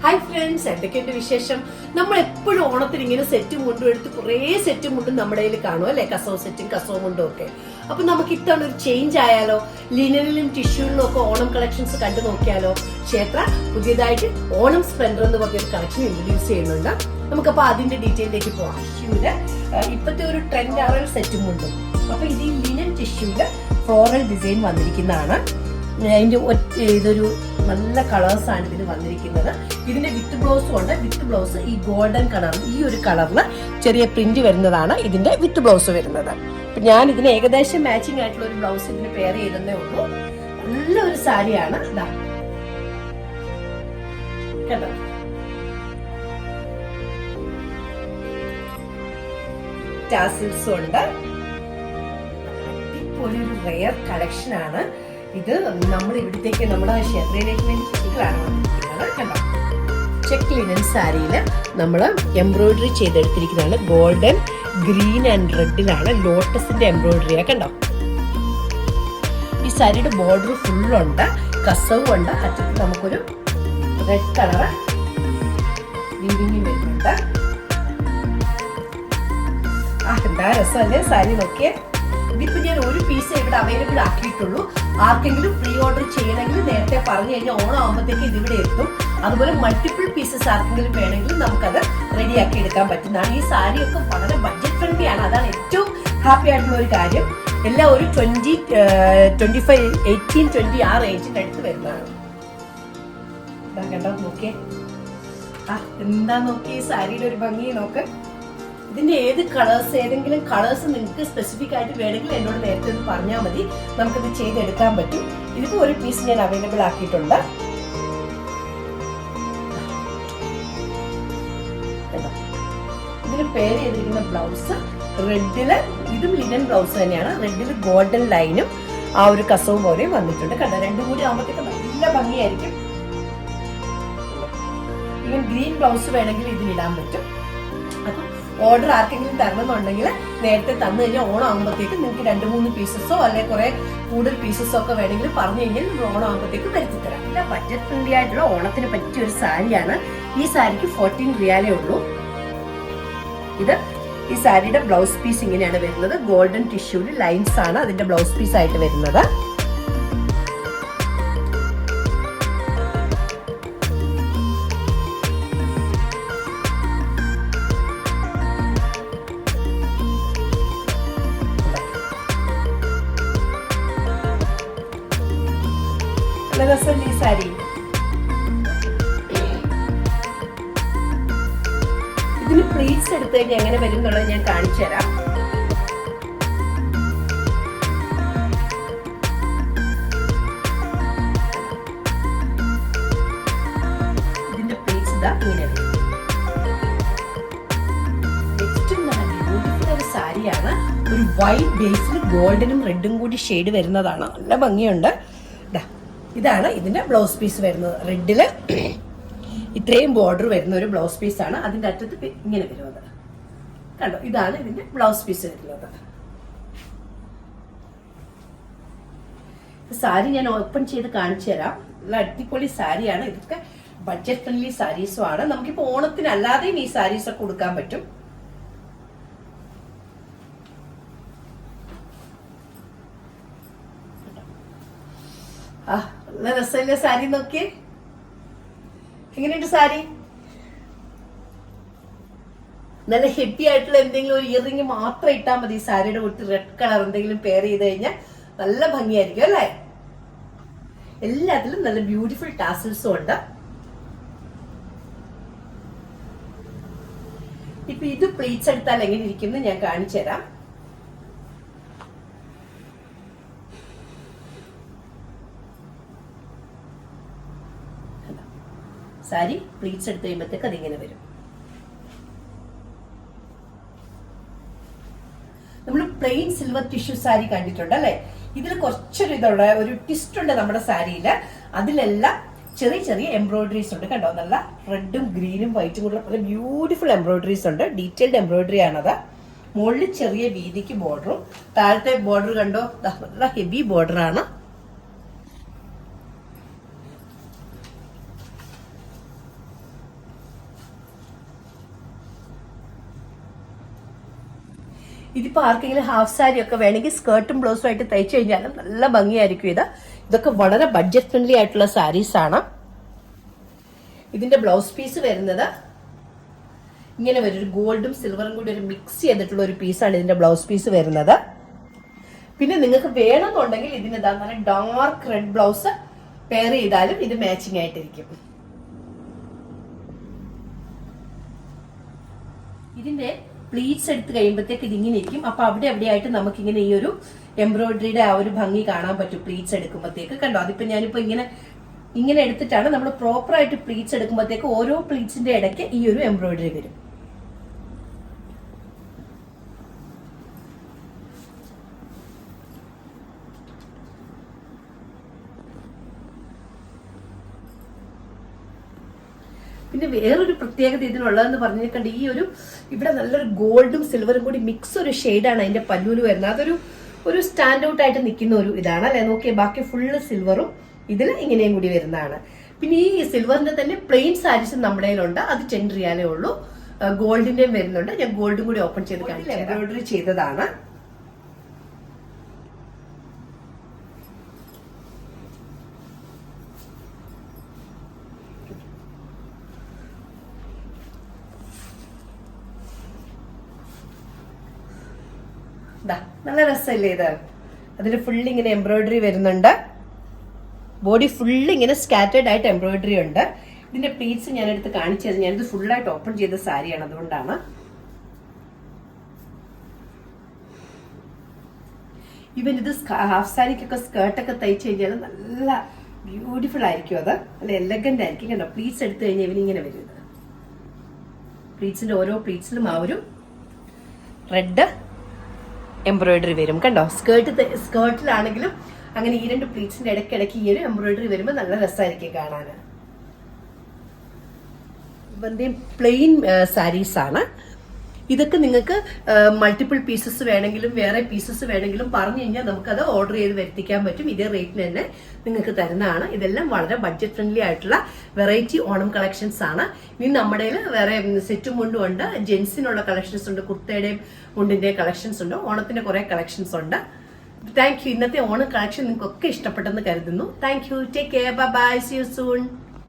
Hi friends, എന്തൊക്കെയുണ്ട് വിശേഷം? നമ്മൾ എപ്പോഴും ഓണത്തിന് ഇങ്ങനെ സെറ്റും മുണ്ടും എടുത്ത് കുറേ സെറ്റും മുണ്ടും നമ്മുടെ കയ്യിൽ കാണും അല്ലെ, കസവ് സെറ്റും കസവ് മുണ്ടും ഒക്കെ. അപ്പൊ നമുക്ക് ഇത്തവണ ഒരു ചേഞ്ച് ആയാലോ? ലിനനിലും ടിഷ്യൂലിലും ഒക്കെ ഓണം കളക്ഷൻസ് കണ്ടു നോക്കിയാലോ? ക്ഷേത്ര പുതിയതായിട്ട് ഓണം സ്പ്ലെൻഡർ എന്ന് പറഞ്ഞൊരു കളക്ഷൻ ഇൻട്രൊഡ്യൂസ് ചെയ്യുന്നുണ്ട്. നമുക്കപ്പോ അതിന്റെ ഡീറ്റെയിലേക്ക് പോവാം. ടിഷ്യൂല് ഇപ്പത്തെ ഒരു ട്രെൻഡ് ആണ് സെറ്റും മുണ്ടും. അപ്പൊ ഇത് ഈ ലിനൻ ടിഷ്യൂല് ഫ്ലോറൽ ഡിസൈൻ വന്നിരിക്കുന്നതാണ്. അതിന്റെ ഇതൊരു നല്ല കളേഴ്സ് ആണ് ഇതിന് വന്നിരിക്കുന്നത്. ഇതിന്റെ വിത്ത് ബ്ലൗസും ഉണ്ട്. വിത്ത് ബ്ലൗസ് ഈ ഗോൾഡൻ കളർ, ഈ ഒരു കളറില് ചെറിയ പ്രിന്റ് വരുന്നതാണ് ഇതിന്റെ വിത്ത് ബ്ലൗസ് വരുന്നത്. അപ്പൊ ഞാൻ ഇതിന് ഏകദേശം മാച്ചിങ് ആയിട്ടുള്ള ഒരു ബ്ലൗസ് ഇതിന് പെയർ ചെയ്തേ ഉള്ളൂ. നല്ലൊരു സാരിയാണ്. ഇതാ കേട്ടോ, ടാസിൽസും ഉണ്ട്. അടിപൊളി ഒരു റെയർ കളക്ഷൻ ആണ് ഇത്. നമ്മൾ ഇവിടത്തേക്ക് നമ്മുടെ ക്ഷേത്രയിലേക്ക് വേണ്ടി ചെടികളാണ് വന്നിരിക്കുന്നത്. കണ്ടോ, ചെക്ക് ലിനൻ സാരിയിൽ നമ്മൾ എംബ്രോയിഡറി ചെയ്തെടുത്തിരിക്കുന്നതാണ്. ഗോൾഡൻ, ഗ്രീൻ ആൻഡ് റെഡിലാണ് ലോട്ടസിന്റെ എംബ്രോയിഡറിയാ. കണ്ടോ, ഈ സാരിയുടെ ബോർഡർ ഫുള്ളുണ്ട്, കസവും ഉണ്ട്. അറ്റത്ത് നമുക്കൊരു റെഡ് കളറ് വീവിങ്ങും വരുന്നുണ്ട്. എന്താ രസമല്ലേ സാരി, നോക്കിയേ. ഇതിപ്പോ ഞാൻ ഒരു പീസ് ഇവിടെ അവൈലബിൾ ആക്കിയിട്ടുള്ളൂ. ആർക്കെങ്കിലും പ്രീ ഓർഡർ ചെയ്യണമെങ്കിൽ നേരത്തെ പറഞ്ഞു കഴിഞ്ഞാൽ ഓണം ആകുമ്പോഴത്തേക്ക് ഇതിവിടെ എത്തും. അതുപോലെ മൾട്ടിപ്പിൾ പീസസ് ആർക്കെങ്കിലും വേണമെങ്കിൽ നമുക്കത് റെഡിയാക്കി എടുക്കാൻ പറ്റുന്നതാണ്. ഈ സാരിയൊക്കെ വളരെ ബഡ്ജറ്റ് ഫ്രണ്ട്ലി ആണ്. അതാണ് ഏറ്റവും ഹാപ്പി ആയിട്ടുള്ള ഒരു കാര്യം. എല്ലാം ഒരു 20, 25, 18, 20 ആ റേഞ്ചിന്റെ അടുത്ത് വരുന്നതാണ്. കണ്ടോ, നോക്കിയേ. എന്താ നോക്കിയേ ഈ സാരിയുടെ ഒരു ഭംഗി നോക്ക്. ഇതിന്റെ ഏത് കളേഴ്സ്, ഏതെങ്കിലും കളേഴ്സ് നിങ്ങൾക്ക് സ്പെസിഫിക് ആയിട്ട് വേണമെങ്കിൽ എന്നോട് നേരത്തെ ഒന്ന് പറഞ്ഞാൽ മതി, നമുക്കിത് ചെയ്തെടുക്കാൻ പറ്റും. ഇതിപ്പോ ഒരു പീസ് ഞാൻ അവൈലബിൾ ആക്കിയിട്ടുണ്ട്. ഇതിന് പെയർ ചെയ്തിരിക്കുന്ന ബ്ലൗസ് റെഡില്, ഇതും ലിനൻ ബ്ലൗസ് തന്നെയാണ്. റെഡില് ഗോൾഡൻ ലൈനും ആ ഒരു കസവും പോലെയും വന്നിട്ടുണ്ട്. കണ്ടോ, രണ്ടും കൂടി ആകുമ്പോഴത്തേക്ക് നല്ല ഭംഗിയായിരിക്കും. ഈവൻ ഗ്രീൻ ബ്ലൗസ് വേണമെങ്കിൽ ഇതിലിടാൻ പറ്റും. അപ്പം ഓർഡർ ആർക്കെങ്കിലും തരണമെന്നുണ്ടെങ്കിൽ നേരത്തെ തന്നു കഴിഞ്ഞാൽ ഓണം ആകുമ്പോഴത്തേക്ക് നിങ്ങൾക്ക് 2-3 പീസസോ അല്ലെങ്കിൽ കുറെ കൂടുതൽ പീസസോ ഒക്കെ വേണമെങ്കിൽ പറഞ്ഞു കഴിഞ്ഞാൽ ഓണം ആകുമ്പോഴത്തേക്ക് വരുത്തി തരാം. നല്ല ബഡ്ജറ്റ് ഫ്രണ്ട്ലി ആയിട്ടുള്ള ഓണത്തിന് പറ്റിയ ഒരു സാരിയാണ്. ഈ സാരിക്ക് 14 റിയാലേ ഉള്ളൂ. ഈ സാരിയുടെ ബ്ലൗസ് പീസ് ഇങ്ങനെയാണ് വരുന്നത്. ഗോൾഡൻ ടിഷ്യൂല് ലൈൻസ് ആണ് അതിന്റെ ബ്ലൗസ് പീസ് ആയിട്ട് വരുന്നത്. രസമല്ലേ ഈ സാരി? ഇതിന് പ്ലീറ്റ്സ് എടുത്തു കഴിഞ്ഞാൽ എങ്ങനെ വരും എന്നുള്ളത് ഞാൻ കാണിച്ചു തരാം. ഇതിന്റെ പ്ലീറ്റ്സ് ഇതാ ഇങ്ങനെ വരും. നെക്സ്റ്റ് ബ്യൂട്ടിഫുൾ ഒരു സാരിയാണ്. ഒരു വൈറ്റ് ബേസിൽ ഗോൾഡനും റെഡും കൂടി ഷെയ്ഡ് വരുന്നതാണ്. നല്ല ഭംഗിയുണ്ട്. ഇതാണ് ഇതിന്റെ ബ്ലൗസ് പീസ് വരുന്നത്. റെഡില് ഇത്രയും ബോർഡർ വരുന്ന ഒരു ബ്ലൗസ് പീസാണ്. അതിന്റെ അറ്റത്ത് ഇങ്ങനെ വരുന്നത് കണ്ടോ. ഇതാണ് ഇതിന്റെ ബ്ലൗസ് പീസ് വരുന്നത്. സാരി ഞാൻ ഓപ്പൺ ചെയ്ത് കാണിച്ചു തരാം. നല്ല അടിപൊളി സാരിയാണ്. ഇതൊക്കെ ബഡ്ജറ്റ് ഫ്രണ്ട്ലി സാരീസും ആണ്. നമുക്കിപ്പോ ഓണത്തിന് അല്ലാതെയും ഈ സാരീസ് ഒക്കെ കൊടുക്കാൻ പറ്റും. നല്ല രസമില്ല സാരി, നോക്കിയേ. എങ്ങനെയുണ്ട് സാരി? നല്ല ഹെവി ആയിട്ടുള്ള എന്തെങ്കിലും ഒരു ഇയറിംഗ് മാത്രം ഇട്ടാൽ മതി. സാരിയുടെ കൂട്ടി റെഡ് കളർ എന്തെങ്കിലും പെയർ ചെയ്ത് കഴിഞ്ഞാൽ നല്ല ഭംഗിയായിരിക്കും അല്ലേ? എല്ലാത്തിലും നല്ല ബ്യൂട്ടിഫുൾ ടാസിൽസും ഉണ്ട്. ഇപ്പൊ ഇത് പ്ലീറ്റ്സ് എടുത്താൽ എങ്ങനെ ഇരിക്കുന്നു ഞാൻ കാണിച്ചു തരാം. സാരി പ്ലീറ്റ്സ് എടുത്ത് കഴിയുമ്പോഴത്തേക്ക് അതിങ്ങനെ വരും. നമ്മൾ പ്ലെയിൻ സിൽവർ ടിഷ്യൂ സാരി കണ്ടിട്ടുണ്ട് അല്ലെ? ഇതിൽ കുറച്ചൊരു ഇതുള്ള ഒരു ട്വിസ്റ്റ് ഉണ്ട് നമ്മുടെ സാരിയില്. അതിലെല്ലാം ചെറിയ ചെറിയ എംബ്രോയിഡറീസ് ഉണ്ട്. കണ്ടോ, നല്ല റെഡും ഗ്രീനും വൈറ്റും കൂടെ നല്ല ബ്യൂട്ടിഫുൾ എംബ്രോയിഡറീസ് ഉണ്ട്. ഡീറ്റെയിൽഡ് എംബ്രോയിഡറി ആണത്. മുകളിൽ ചെറിയ വീതിക്ക് ബോർഡറും, താഴത്തെ ബോർഡർ കണ്ടോ, നല്ല ഹെവി ബോർഡറാണ്. ഇതിപ്പോ ആർക്കെങ്കിലും ഹാഫ് സാരി ഒക്കെ വേണമെങ്കിൽ സ്കേർട്ടും ബ്ലൗസും ആയിട്ട് തയ്ച്ചു കഴിഞ്ഞാലും നല്ല ഭംഗിയായിരിക്കും ഇതൊക്കെ വളരെ ബഡ്ജറ്റ് ഫ്രണ്ട്ലി ആയിട്ടുള്ള സാരീസ് ആണ്. ഇതിന്റെ ബ്ലൗസ് പീസ് വരുന്നത് ഇങ്ങനെ വരും, ഒരു ഗോൾഡും സിൽവറും കൂടി ഒരു മിക്സ് ചെയ്തിട്ടുള്ള ഒരു പീസാണ് ഇതിന്റെ ബ്ലൗസ് പീസ് വരുന്നത്. പിന്നെ നിങ്ങൾക്ക് വേണമെന്നുണ്ടെങ്കിൽ ഇതിന് നല്ല ഡാർക്ക് റെഡ് ബ്ലൗസ് പെയർ ചെയ്താലും ഇത് മാച്ചിങ് ആയിട്ടിരിക്കും. ഇതിന്റെ പ്ലീറ്റ്സ് എടുത്ത് കഴിയുമ്പോഴത്തേക്ക് ഇതിങ്ങനെ ഇരിക്കും. അപ്പൊ അവിടെ എവിടെയായിട്ട് നമുക്ക് ഇങ്ങനെ ഈ ഒരു എംബ്രോയിഡറിയുടെ ആ ഒരു ഭംഗി കാണാൻ പറ്റും പ്ലീറ്റ്സ് എടുക്കുമ്പോഴത്തേക്ക്. കണ്ടോ, അതിപ്പോ ഞാനിപ്പോ ഇങ്ങനെ എടുത്തിട്ടാണ് നമ്മൾ പ്രോപ്പർ ആയിട്ട് പ്ലീറ്റ്സ് എടുക്കുമ്പോഴത്തേക്ക് ഓരോ പ്ലീറ്റ്സിന്റെ ഇടയ്ക്ക് ഈ ഒരു എംബ്രോയിഡറി വരും. പിന്നെ വേറൊരു പ്രത്യേകത ഇതിനുള്ളതെന്ന് പറഞ്ഞിട്ടുണ്ട്, ഈ ഒരു ഇവിടെ നല്ലൊരു ഗോൾഡും സിൽവറും കൂടി മിക്സ് ഒരു ഷെയ്ഡാണ് അതിന്റെ പല്ലൂല് വരുന്നത്. അതൊരു സ്റ്റാൻഡ് ഔട്ട് ആയിട്ട് നിൽക്കുന്ന ഒരു ഇതാണ് അല്ലെ. നോക്കിയാൽ ബാക്കി ഫുള്ള് സിൽവറും ഇതിൽ ഇങ്ങനെയും കൂടി വരുന്നതാണ്. പിന്നെ ഈ സിൽവറിന്റെ തന്നെ പ്ലെയിൻ സാരീസ് നമ്മുടെ കയ്യിലുണ്ട്, അത് 10 റിയാലേ ഉള്ളൂ. ഗോൾഡിന്റെയും വരുന്നുണ്ട്. ഞാൻ ഗോൾഡും കൂടി ഓപ്പൺ ചെയ്ത് കാണിച്ചു. എംബ്രോയിഡറി ചെയ്തതാണ്. നല്ല രസമല്ലേ ഇത്. അതിൽ ഫുള്ള് ഇങ്ങനെ എംബ്രോയിഡറി വരുന്നുണ്ട്. ബോഡി ഫുള്ള് ഇങ്ങനെ സ്കാറ്റേർഡ് ആയിട്ട് എംബ്രോയിഡറി ഉണ്ട്. ഇതിന്റെ പ്ലീറ്റ്സ് ഞാൻ എടുത്ത് കാണിച്ചത്, ഞാനിത് ഫുള്ളായിട്ട് ഓപ്പൺ ചെയ്ത സാരിയാണ്, അതുകൊണ്ടാണ്. ഇവൻ ഇത് ഹാഫ് സാരിക്കൊക്കെ സ്കേർട്ടൊക്കെ തയ്ച്ചു കഴിഞ്ഞാൽ നല്ല ബ്യൂട്ടിഫുൾ ആയിരിക്കും. അത് നല്ല എലഗന്റ് ആയിരിക്കും. കണ്ടോ, പ്ലീറ്റ്സ് എടുത്തു കഴിഞ്ഞാൽ ഇവനിങ്ങനെ വരും. പ്ലീറ്റ്സിന്റെ ഓരോ പ്ലീറ്റ്സിലും ആ ഒരു റെഡ് എംബ്രോയിഡറി വരും. കണ്ടോ, സ്കേർട്ടിലാണെങ്കിലും അങ്ങനെ ഈ 2 പ്ലീറ്റ്സിന്റെ ഇടയ്ക്കിടയ്ക്ക് ഈ ഒരു എംബ്രോയിഡറി വരുമ്പോൾ നല്ല രസമായിരിക്കും കാണാൻ. ഇവന്റെ പ്ലെയിൻ സാരീസ് ആണ് ഇതൊക്കെ. നിങ്ങൾക്ക് മൾട്ടിപ്പിൾ പീസസ് വേണമെങ്കിലും വേറെ പീസസ് വേണമെങ്കിലും പറഞ്ഞു കഴിഞ്ഞാൽ നമുക്കത് ഓർഡർ ചെയ്ത് വരുത്തിക്കാൻ പറ്റും. ഇതേ റേറ്റിന് തന്നെ നിങ്ങൾക്ക് തരുന്നതാണ്. ഇതെല്ലാം വളരെ ബഡ്ജറ്റ് ഫ്രണ്ട്ലി ആയിട്ടുള്ള വെറൈറ്റി ഓണം കളക്ഷൻസ് ആണ്. ഇനി നമ്മുടെ വേറെ സെറ്റും മുണ്ടും ഉണ്ട്, ജെൻസിനുള്ള കളക്ഷൻസ് ഉണ്ട്, കുർത്തയുടെയും മുണ്ടിന്റെ കളക്ഷൻസ് ഉണ്ട്, ഓണത്തിന്റെ കുറെ കളക്ഷൻസ് ഉണ്ട്. Thank you. ഇന്നത്തെ ഓണം കളക്ഷൻ നിങ്ങൾക്കൊക്കെ ഇഷ്ടപ്പെട്ടെന്ന് കരുതുന്നു. Thank you. Take care. Bye bye. See you soon.